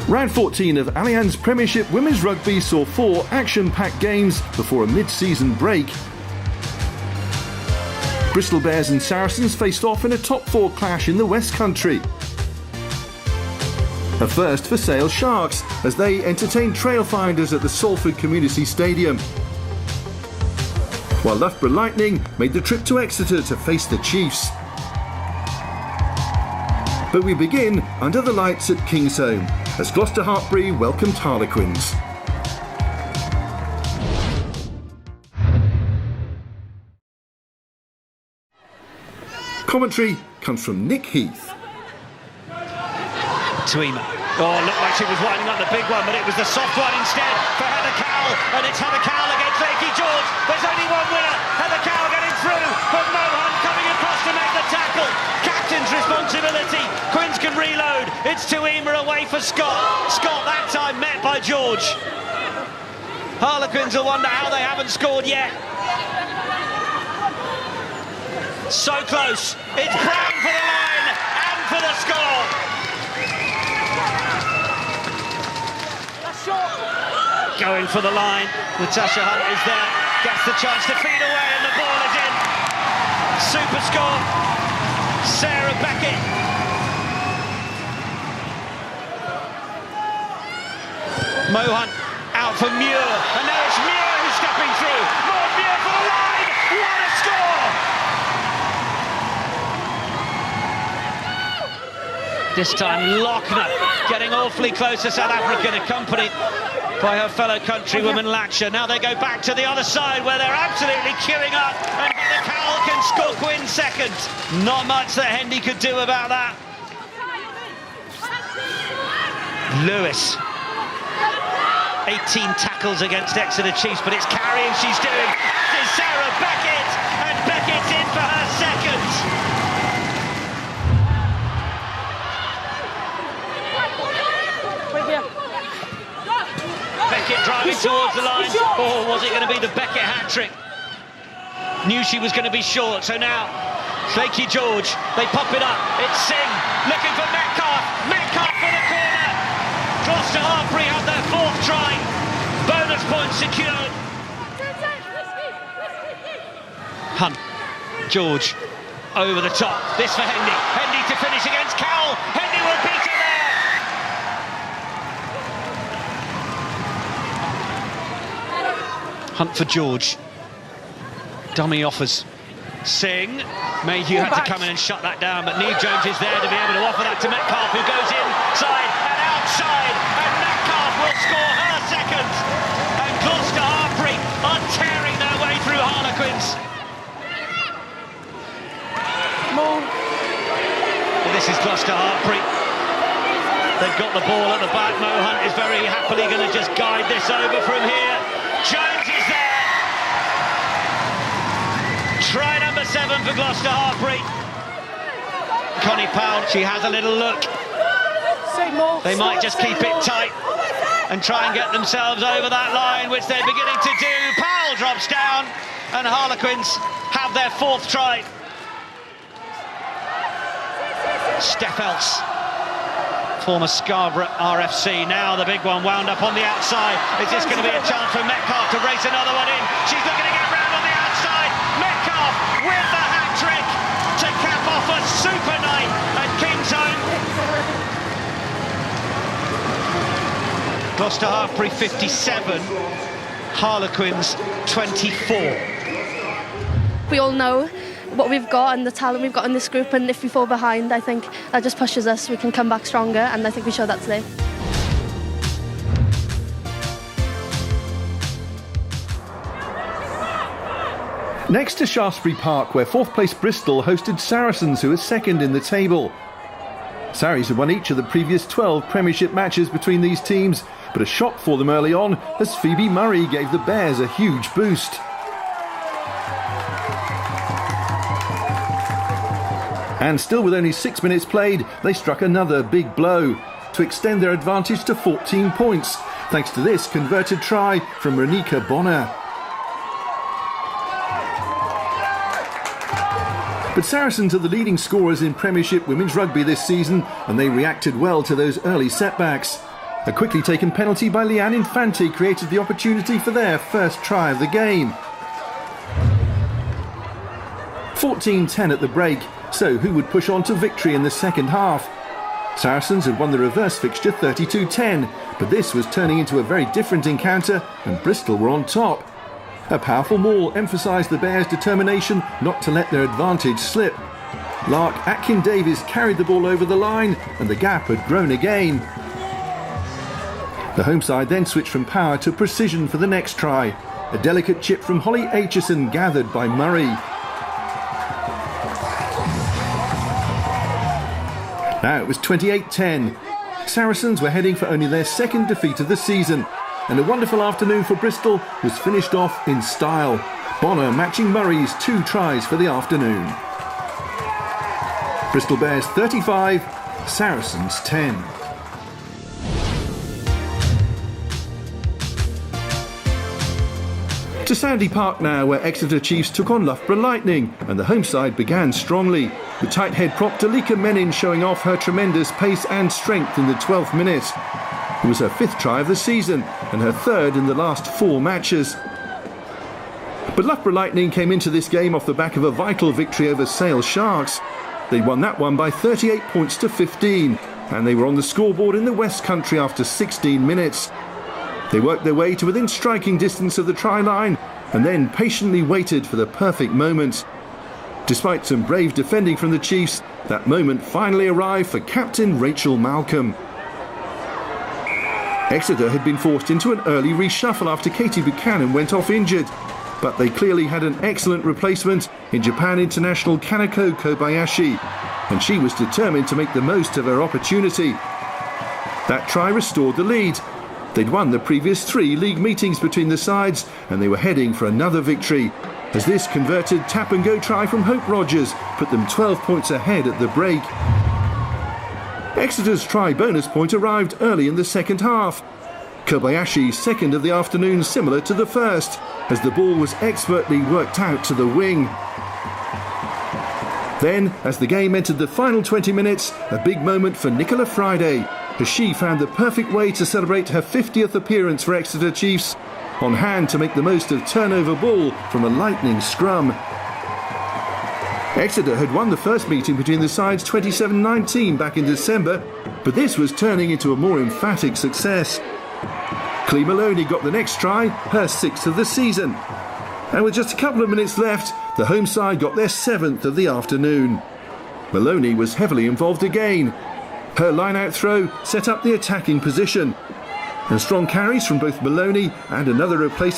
Round 14 of Allianz Premiership Women's Rugby saw 4 action-packed games before a mid-season break. Bristol Bears and Saracens faced off in a top 4 clash in the West Country. A first for Sale Sharks as they entertained Trailfinders at the Salford Community Stadium. While Loughborough Lightning made the trip to Exeter to face the Chiefs. But we begin under the lights at Kingsholm as Gloucester Hartpury welcomed Harlequins. Commentary comes from Nick Heath. Tuima. Oh, looked like she was winding up the big one, but it was the soft one instead for Heather Cowell, and it's Heather Cowell against Lakey George. There's only one winner. Heather Cowell getting through, but Mohan coming across to make the tackle. Captain's responsibility. Quins can reload. It's Tuima away for Scott. Scott that time met by George. Harlequins will wonder how they haven't scored yet. So close. It's Brown for the line and for the score. Going for the line, Natasha Hunt is there, gets the chance to feed away and the ball is in. Super score, Sarah Beckett. Mohan out for Muir, and now it's Muir who's stepping through. More Muir for the line, what a score! This time Lochner getting awfully close to South African, accompanied by her fellow countrywoman Laksha. Now they go back to the other side where they're absolutely queuing up, and Heather Cowell can score Quinn second. Not much that Hendy could do about that. Lewis. 18 tackles against Exeter Chiefs, but it's carrying she's doing, as is Sarah Beckett, and Beckett's in for her second. Beckett driving towards the line. Or was it going to be the Beckett hat-trick? Knew she was going to be short, so now Lakey George, they pop it up. It's Singh looking for Metcalf. Metcalf for the corner. Gloucester Hartpury have their 4th try. Bonus point secured. Hunt, George, over the top. This for Hendy. Hendy to finish against Cowell. Hendy will beat her there. Hunt for George. Dummy offers. Singh. Mayhew had to come in and shut that down, but Neve Jones is there to be able to offer that to Metcalf, who goes inside and outside, and Metcalf will score her second. And Gloucester Hartpury are tearing their way through Harlequins. Well, this is Gloucester Hartpury. They've got the ball at the back. Mohan is very happily going to just guide this over from here. Jones is there. Try number 7 for Gloucester Hartpury. Connie Powell, she has a little look. They might just keep it tight and try and get themselves over that line, which they're beginning to do. Powell drops down, and Harlequins have their 4th try. Steph Elts, former Scarborough RFC, now the big one wound up on the outside. Is this going to be a chance for Metcalf to race another one in? She's looking to get round on the outside. Metcalf with the hat-trick to cap off a super night at Kingsholm. Gloucester Hartpury 57, Harlequins 24. We all know what we've got and the talent we've got in this group, and if we fall behind, I think that just pushes us. We can come back stronger, and I think we showed that today. Next to Shaftesbury Park, where 4th place Bristol hosted Saracens, who are 2nd in the table. Sarries had won each of the previous 12 Premiership matches between these teams, but a shock for them early on as Phoebe Murray gave the Bears a huge boost. And still with only 6 minutes played, they struck another big blow to extend their advantage to 14 points, thanks to this converted try from Renika Bonner. But Saracens are the leading scorers in Premiership Women's Rugby this season, and they reacted well to those early setbacks. A quickly taken penalty by Leanne Infante created the opportunity for their first try of the game. 14-10 at the break, so who would push on to victory in the second half? Saracens had won the reverse fixture 32-10, but this was turning into a very different encounter and Bristol were on top. A powerful maul emphasised the Bears' determination not to let their advantage slip. Lark Atkin-Davies carried the ball over the line and the gap had grown again. The home side then switched from power to precision for the next try. A delicate chip from Holly Aitchison gathered by Murray. Now it was 28-10. Saracens were heading for only their second defeat of the season, and a wonderful afternoon for Bristol was finished off in style. Bonner matching Murray's 2 tries for the afternoon. Bristol Bears 35, Saracens 10. To Sandy Park now, where Exeter Chiefs took on Loughborough Lightning, and the home side began strongly, with tight head prop Dalika Menin showing off her tremendous pace and strength in the 12th minute. It was her 5th try of the season, and her 3rd in the last 4 matches. But Loughborough Lightning came into this game off the back of a vital victory over Sale Sharks. They won that one by 38 points to 15, and they were on the scoreboard in the West Country after 16 minutes. They worked their way to within striking distance of the try line and then patiently waited for the perfect moment. Despite some brave defending from the Chiefs, that moment finally arrived for captain Rachel Malcolm. Exeter had been forced into an early reshuffle after Katie Buchanan went off injured, but they clearly had an excellent replacement in Japan international Kanako Kobayashi, and she was determined to make the most of her opportunity. That try restored the lead. They'd won the previous 3 league meetings between the sides and they were heading for another victory, as this converted tap-and-go try from Hope Rogers put them 12 points ahead at the break. Exeter's try bonus point arrived early in the second half. Kobayashi's second of the afternoon similar to the first, as the ball was expertly worked out to the wing. Then, as the game entered the final 20 minutes, a big moment for Nicola Friday, as she found the perfect way to celebrate her 50th appearance for Exeter Chiefs, on hand to make the most of turnover ball from a lightning scrum. Exeter had won the first meeting between the sides 27-19 back in December, but this was turning into a more emphatic success. Clee Maloney got the next try, her 6th of the season. And with just a couple of minutes left, the home side got their 7th of the afternoon. Maloney was heavily involved again. Her line-out throw set up the attacking position, and strong carries from both Maloney and another replacement